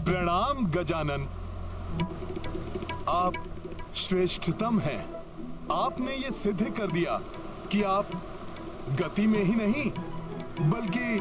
प्रणाम गजानन। आप श्रेष्ठतम हैं। आपने ये सिद्ध कर दिया कि आप गति में ही नहीं बल्कि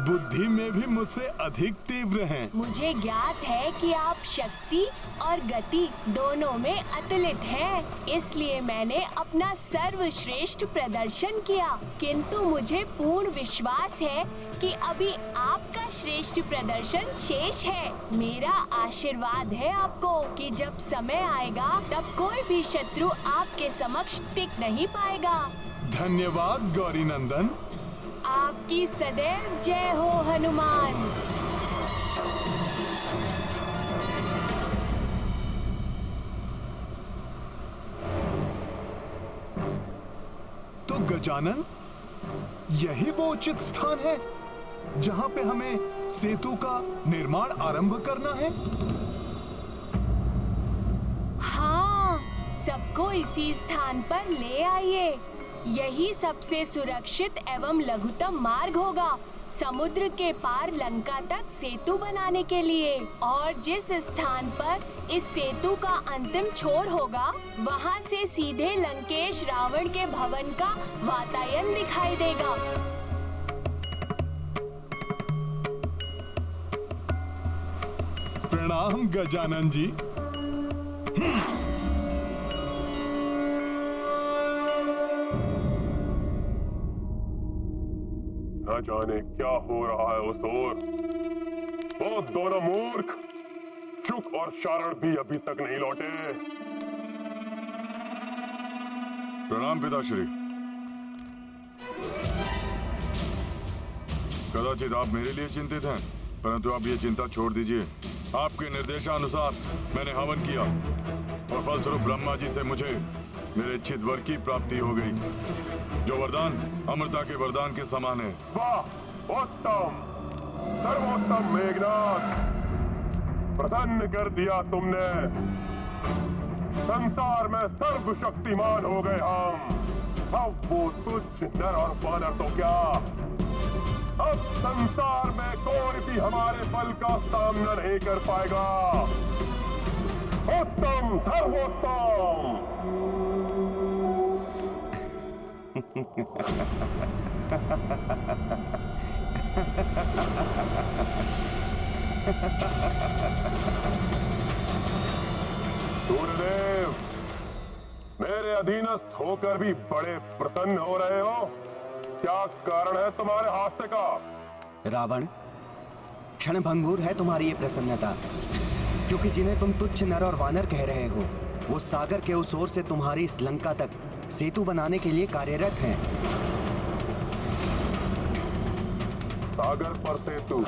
बुद्धि में भी मुझसे अधिक तीव्र हैं। मुझे ज्ञात है कि आप शक्ति और गति दोनों में अतुलित हैं, इसलिए मैंने अपना सर्वश्रेष्ठ प्रदर्शन किया। किंतु मुझे पूर्ण विश्वास है कि अभी आपका श्रेष्ठ प्रदर्शन शेष है। मेरा आशीर्वाद है आपको कि जब समय आएगा तब कोई भी शत्रु आपके समक्ष टिक नहीं पाएगा। धन्यवाद गौरी नंदन। आपकी सदैव जय हो हनुमान। तो गजानन, यही वो उचित स्थान है जहां पे हमें सेतु का निर्माण आरंभ करना है। हाँ, सबको इसी स्थान पर ले आइए। यही सबसे सुरक्षित एवं लघुतम मार्ग होगा समुद्र के पार लंका तक सेतु बनाने के लिए। और जिस स्थान पर इस सेतु का अंतिम छोर होगा, वहाँ से सीधे लंकेश रावण के भवन का वातायन दिखाई देगा। प्रणाम गजानन जी। न जाने क्या हो रहा है उस ओर। वो दोनों मूर्ख शुक और शारण भी अभी तक नहीं लौटे। प्रणाम पिताश्री। कदाचित आप मेरे लिए चिंतित हैं, परंतु आप ये चिंता छोड़ दीजिए। आपके निर्देशानुसार मैंने हवन किया और फलस्वरूप ब्रह्मा जी से मुझे मेरे इच्छित वर की प्राप्ति हो गई, जो वरदान अमृता के वरदान के समान है। वाह, उत्तम, सर्वोत्तम मेघनाथ, प्रसन्न कर दिया तुमने। संसार में सर्वशक्तिमान हो गए हम। अब वो तुच्छ नर और वानर तो क्या, अब संसार में कोई भी हमारे बल का सामना नहीं कर पाएगा। उत्तम, सर्वोत्तम। सूर्यदेव, मेरे अधीनस्थ होकर भी बड़े प्रसन्न हो रहे हो। क्या कारण है तुम्हारे हास्य का? रावण, क्षणभंगुर है तुम्हारी ये प्रसन्नता, क्योंकि जिन्हें तुम तुच्छ नर और वानर कह रहे हो, वो सागर के उस ओर से तुम्हारी इस लंका तक सेतु बनाने के लिए कार्यरत हैं। सागर पर सेतु?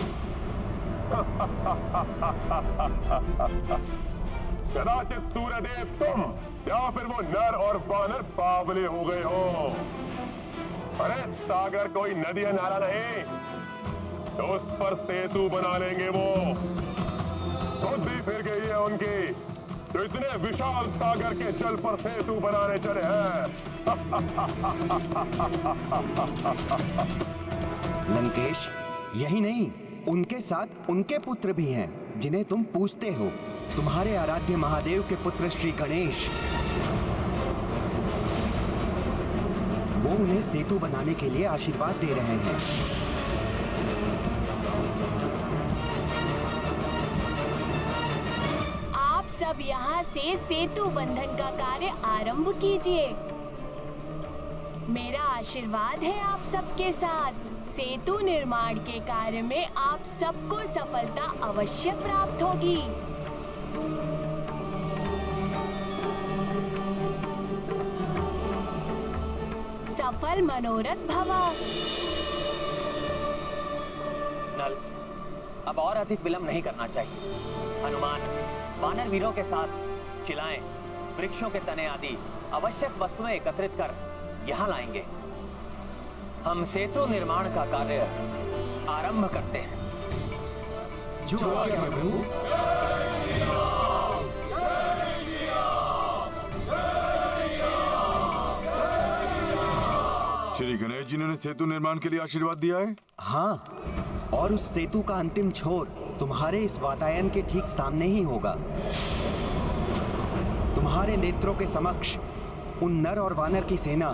कदाचित सूर्यदेव तुम या फिर वो नर और वानर बावले हो गए हो। अरे सागर कोई नदी है, नाला नहीं, तो उस पर सेतु बना लेंगे वो। बुद्धि फिर गई है उनकी, तो इतने विशाल सागर के जल पर सेतु बनाने चले हैं। लंकेश, यही नहीं, उनके साथ उनके पुत्र भी हैं, जिन्हें तुम पूजते हो। तुम्हारे आराध्य महादेव के पुत्र श्री गणेश, वो उन्हें सेतु बनाने के लिए आशीर्वाद दे रहे हैं। आप सब यहाँ से सेतु बंधन का कार्य आरंभ कीजिए। मेरा आशीर्वाद है आप सबके साथ। सेतु निर्माण के कार्य में आप सबको सफलता अवश्य प्राप्त होगी। सफल मनोरथ भवा। नल, अब और अधिक विलंब नहीं करना चाहिए। हनुमान वानर वीरों के साथ शिलाएं, वृक्षों के तने आदि आवश्यक वस्तुएं एकत्रित कर यहाँ लाएंगे। हम सेतु निर्माण का कार्य आरंभ करते हैं। जो आज्ञा प्रभु। श्री गणेश जी ने सेतु निर्माण के लिए आशीर्वाद दिया है। हाँ, और उस सेतु का अंतिम छोर तुम्हारे इस वातायन के ठीक सामने ही होगा। तुम्हारे नेत्रों के समक्ष उन नर और वानर की सेना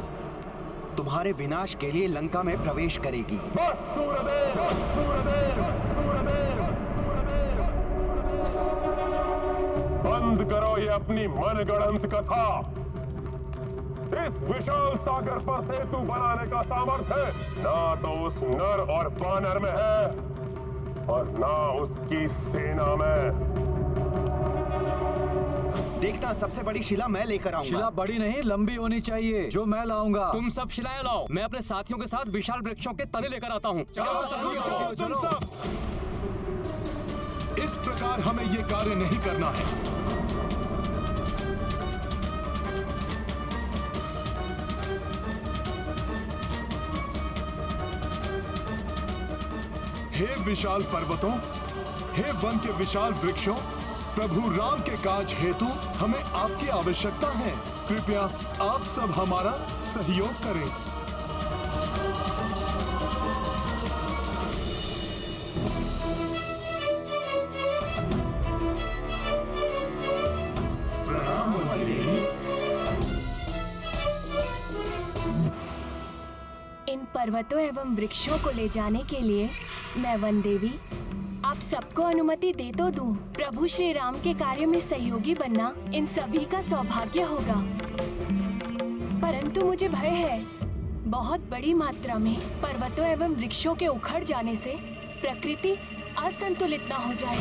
तुम्हारे विनाश के लिए लंका में प्रवेश करेगी। बस सूर्यदेव, सूर्यदेव, सूर्यदेव, सूर्यदेव। बंद करो ये अपनी मनगढ़ंत कथा। इस विशाल सागर पर सेतु बनाने का सामर्थ्य ना तो उस नर और वानर में है और ना उसकी सेना में। देखना, सबसे बड़ी शिला मैं लेकर आऊंगा। शिला बड़ी नहीं, लंबी होनी चाहिए, जो मैं लाऊंगा। तुम सब शिलाएं लाओ, मैं अपने साथियों के साथ विशाल वृक्षों के तने लेकर आता हूँ। रुको तुम सब। इस प्रकार हमें ये कार्य नहीं करना है। हे विशाल पर्वतों, हे वन के विशाल वृक्षों, प्रभु राम के काज हेतु हमें आपकी आवश्यकता है। कृपया आप सब हमारा सहयोग करें। प्रणाम वनदेवी। इन पर्वतों एवं वृक्षों को ले जाने के लिए मैं वनदेवी आप सबको अनुमति दे तो दूं। प्रभु श्री राम के कार्य में सहयोगी बनना इन सभी का सौभाग्य होगा, परंतु मुझे भय है बहुत बड़ी मात्रा में पर्वतों एवं वृक्षों के उखड़ जाने से प्रकृति असंतुलित न हो जाए,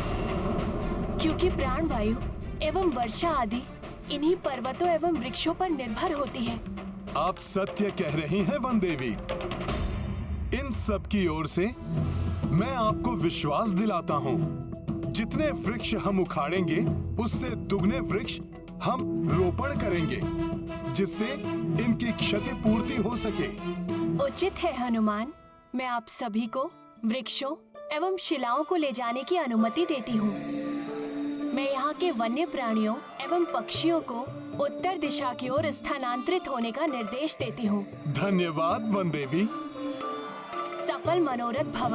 क्योंकि प्राणवायु एवं वर्षा आदि इन्हीं पर्वतों एवं वृक्षों पर निर्भर होती है। आप सत्य कह रही हैं वनदेवी। इन सब की ओर से मैं आपको विश्वास दिलाता हूँ, जितने वृक्ष हम उखाड़ेंगे उससे दुगने वृक्ष हम रोपण करेंगे, जिससे इनकी क्षतिपूर्ति हो सके। उचित है हनुमान, मैं आप सभी को वृक्षों एवं शिलाओं को ले जाने की अनुमति देती हूँ। मैं यहाँ के वन्य प्राणियों एवं पक्षियों को उत्तर दिशा की ओर स्थानांतरित होने का निर्देश देती हूँ। धन्यवाद वनदेवी। सफल मनोरथ भव।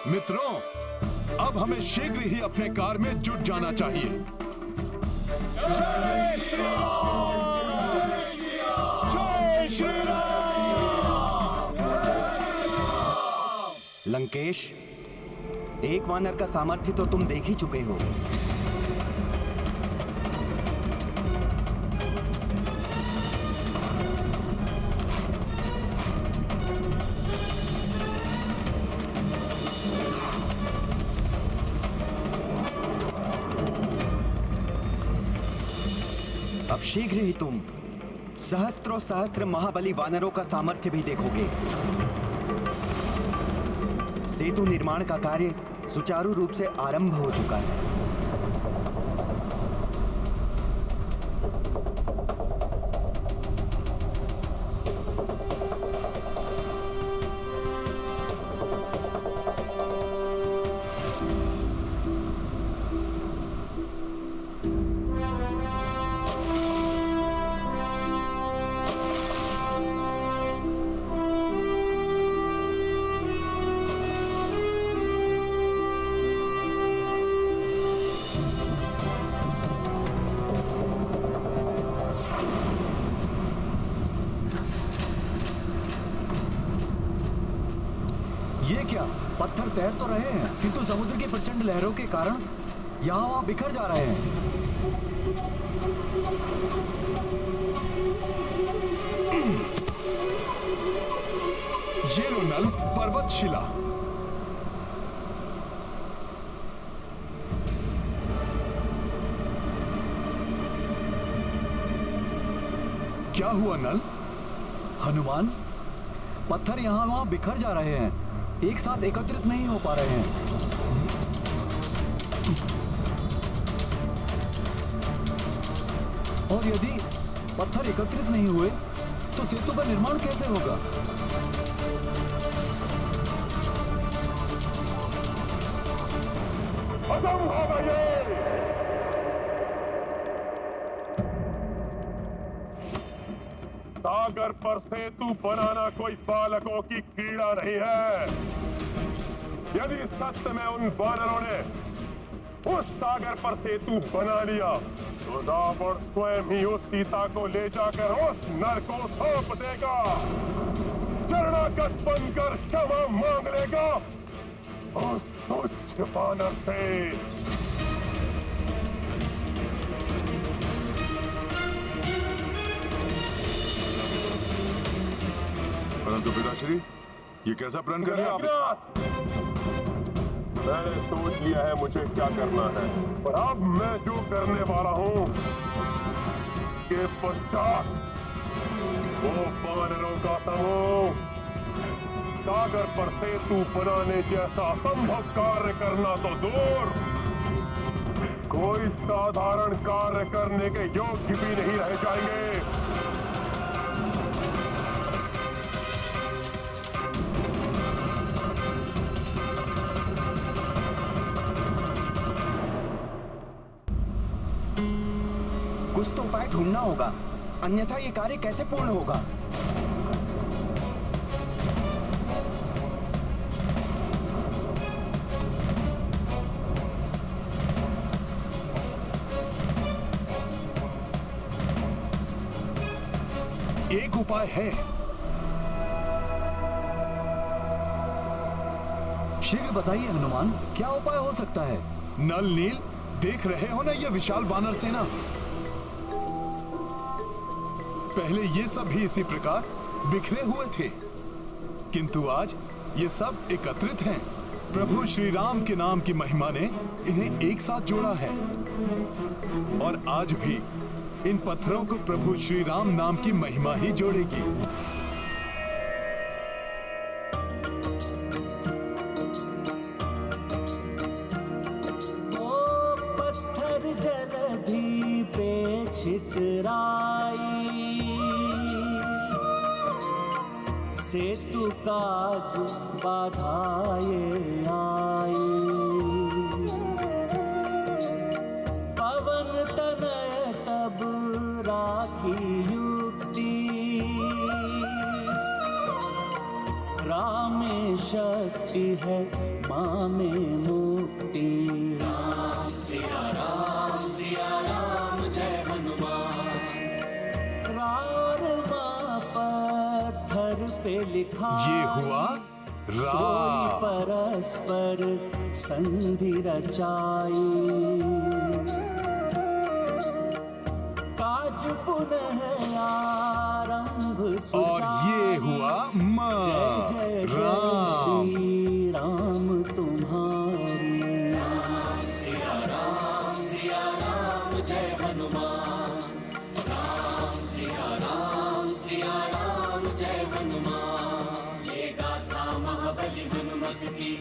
मित्रों, अब हमें शीघ्र ही अपने कार्य में जुट जाना चाहिए। जय श्री राम! जय श्री राम! लंकेश, एक वानर का सामर्थ्य तो तुम देख ही चुके हो। अब शीघ्र ही तुम सहस्त्रों सहस्त्र महाबली वानरों का सामर्थ्य भी देखोगे। सेतु निर्माण का कार्य सुचारू रूप से आरंभ हो चुका है। ये क्या, पत्थर तैर तो रहे हैं किंतु समुद्र की प्रचंड लहरों के कारण यहाँ वहाँ बिखर जा रहे हैं। ये लो नल, पर्वत शिला। क्या हुआ नल? हनुमान, पत्थर यहाँ वहाँ बिखर जा रहे हैं, एक साथ एकत्रित नहीं हो पा रहे हैं। और यदि पत्थर एकत्रित नहीं हुए तो सेतु का निर्माण कैसे होगा? असंभव है ये। सागर पर सेतु बनाना कोई बालकों की क्रीड़ा नहीं है। यदि सत्य में उन वानरों ने उस सागर पर सेतु बना लिया तो रावण स्वयं ही उस सीता को ले जाकर उस नर को सौंप देगा, शरणागत बनकर क्षमा मांग लेगा उस तुच्छ वानर से। परंतु पिताश्री, ये कैसा प्रण कर रहे हैं आप? मैंने सोच लिया है मुझे क्या करना है, और अब मैं जो करने वाला हूं के पश्चात वो वानरों का समूह सागर पर सेतु बनाने जैसा असंभव कार्य करना तो दूर, कोई साधारण कार्य करने के योग्य भी नहीं रह जाएंगे। कुछ तो उपाय ढूंढना होगा, अन्यथा ये कार्य कैसे पूर्ण होगा? एक उपाय है। शीघ्र बताइए हनुमान, क्या उपाय हो सकता है? नल नील, देख रहे हो ना ये विशाल वानर सेना? पहले ये सब भी इसी प्रकार बिखरे हुए थे, किंतु आज ये सब एकत्रित हैं। प्रभु श्री राम के नाम की महिमा ने इन्हें एक साथ जोड़ा है, और आज भी इन पत्थरों को प्रभु श्री राम नाम की महिमा ही जोड़ेगी। पत्थर जलधि पे छितराई, सेतु काज बाधाए आई। पवन तनय तब राखी युक्ति, राम में शक्ति है माँ में मुक्ति। राम सिया राम जय हनुमान। रार माँ पत्थर पे लिखा, ये हुआ सोई परस्पर संधि रचाई। काज पुनः आरंभ और ये हुआ माँ जय जय जय राम। श्री राम तुम्हारी। राम जय हनुमान। राम सिया राम जय हनुमान। ये गाथा महाबली हनुमत की,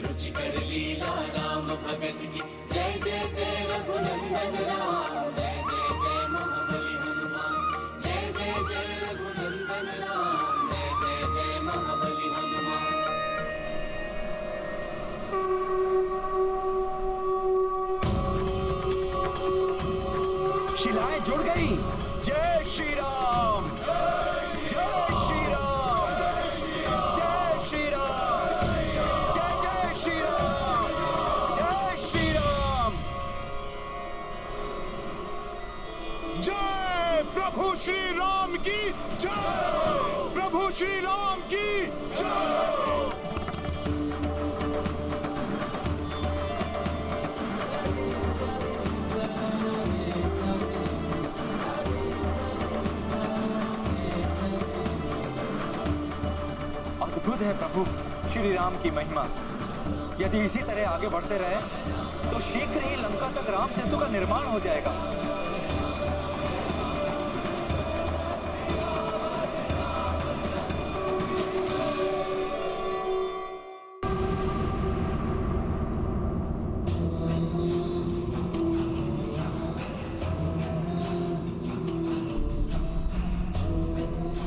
रुचिकर लीला राम भगत की। जय जय जय रघुनंदन राम, जय जय जय महाबली हनुमान। जय जय जय रघुनंदन राम, जय जय जय महाबली हनुमान। शिलाएं जुड़ गई। जय श्री राम, जय श्री राम, जय श्री राम, जय जय श्री राम, जय श्री राम। जय प्रभु श्री राम की जय, प्रभु श्री राम की जय। अद्भुत है प्रभु श्री राम की महिमा। यदि इसी तरह आगे बढ़ते रहे तो शीघ्र ही लंका तक राम सेतु का निर्माण हो जाएगा।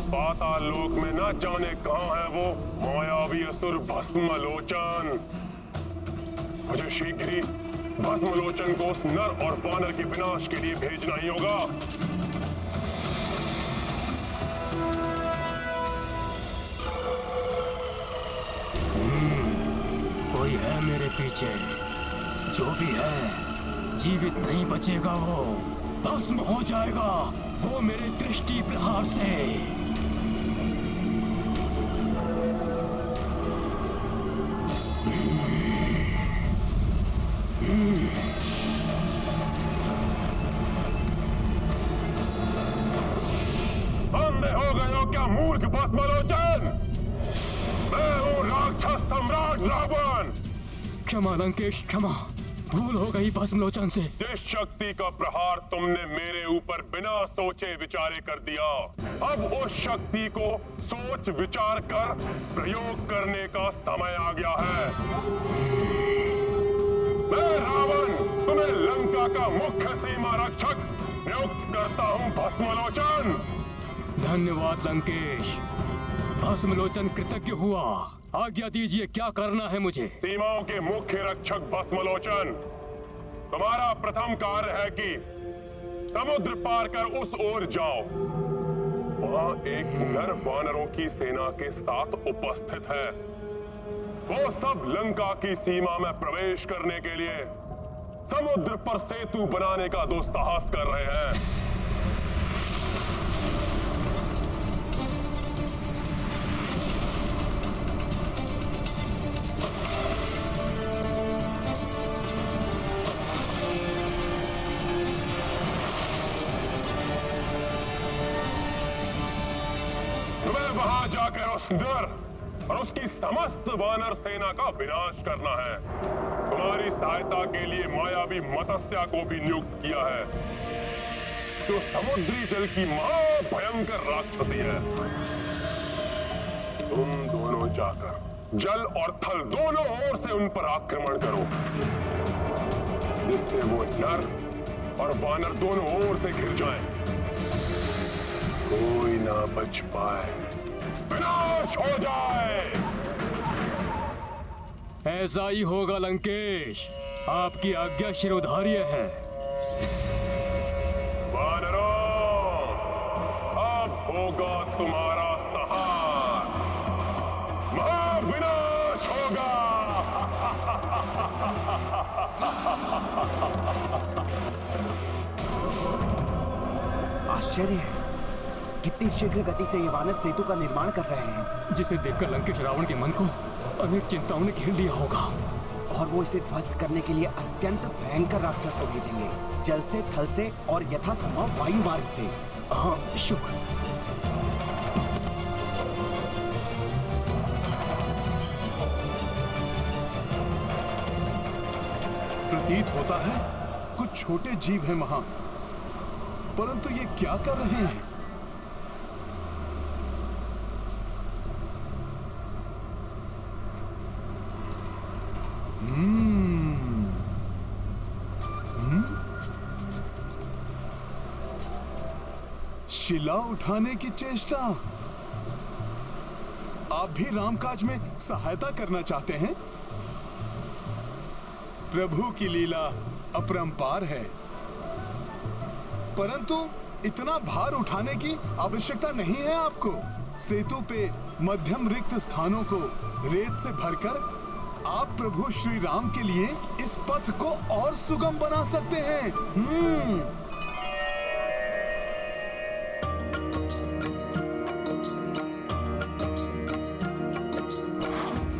पाताल लोक में न जाने कहां है वो मायावी असुर भस्मलोचन। मुझे शीघ्र ही भस्मलोचन को उस नर और वानर के विनाश के लिए भेजना ही होगा। कोई है मेरे पीछे। जो भी है जीवित नहीं बचेगा, वो भस्म हो जाएगा, वो मेरे दृष्टि प्रहार से। अंधे हो गए हो क्या मूर्ख भस्मलोचन? मैं हूँ राक्षस सम्राट रावण। क्षमा लंकेश, क्षमा, भूल हो गई भस्मलोचन से। जिस शक्ति का प्रहार तुमने मेरे ऊपर बिना सोचे विचारे कर दिया, अब उस शक्ति को सोच विचार कर प्रयोग करने का समय आ गया है। मैं रावण तुम्हें लंका का मुख्य सीमा रक्षक नियुक्त करता हूँ भस्मलोचन। धन्यवाद लंकेश, भस्मलोचन कृतज्ञ हुआ। आज्ञा दीजिए, क्या करना है मुझे? सीमाओं के मुख्य रक्षक भस्मलोचन, तुम्हारा प्रथम कार्य है कि समुद्र पार कर उस ओर जाओ। वहां एक नर वानरों की सेना के साथ उपस्थित है। वो सब लंका की सीमा में प्रवेश करने के लिए समुद्र पर सेतु बनाने का दुस्साहस कर रहे हैं। वहां जाकर उस नर और उसकी समस्त वानर सेना का विनाश करना है। तुम्हारी सहायता के लिए मायावी मत्स्या को भी नियुक्त किया है, जो समुद्री जल की महाभयंकर राक्षसी है। तुम दोनों जाकर जल और थल दोनों ओर से उन पर आक्रमण करो, जिससे वो नर और वानर दोनों ओर से घिर जाएं। कोई ना बच पाए, विनाश हो जाए। ऐसा ही होगा लंकेश, आपकी आज्ञा शिरोधार्य है। वानरों, अब होगा तुम्हारा सहार, महाविनाश होगा। आश्चर्य है, कितनी शीघ्र गति से ये वानर सेतु का निर्माण कर रहे हैं। जिसे देखकर लंकेश रावण के मन को अनेक चिंताओं ने घेर लिया होगा। और वो इसे ध्वस्त करने के लिए अत्यंत भयंकर राक्षस को भेजेंगे, जल से, थल से और यथासंभव वायु मार्ग से। हाँ, शुक्र। प्रतीत होता है कुछ छोटे जीव हैं वहां, परंतु ये क्या कर रहे हैं? शिला उठाने की चेष्टा। आप भी रामकाज में सहायता करना चाहते हैं? प्रभु की लीला अपरंपार है, परंतु इतना भार उठाने की आवश्यकता नहीं है आपको। सेतु पे मध्यम रिक्त स्थानों को रेत से भरकर आप प्रभु श्री राम के लिए इस पथ को और सुगम बना सकते हैं।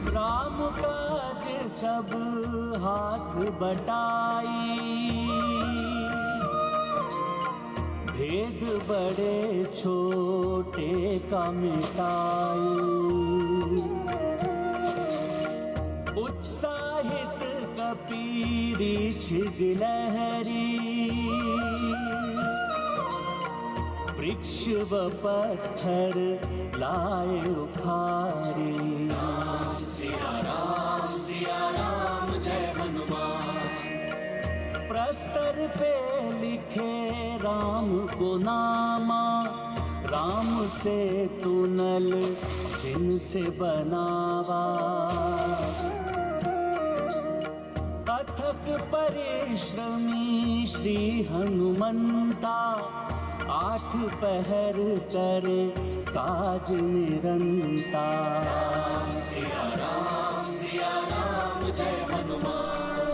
राम काज सब हाथ बटाई, भेद बड़े छोटे का मिटाई। उत्साहित कपीरीछ गिलहरी, वृक्ष व पत्थर लाए उखारी। राम सिया राम जय हनुमान। प्रस्तर पे लिखे राम को नामा, राम से तुनल जिनसे बनावा। अथक परिश्रमी श्री हनुमंता, आठ पहर करे काज निरंतर। सिया राम जय हनुमान।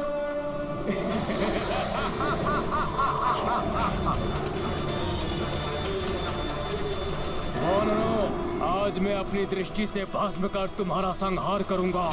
वानरों, आज मैं अपनी दृष्टि से भस्म कर तुम्हारा संहार करूंगा।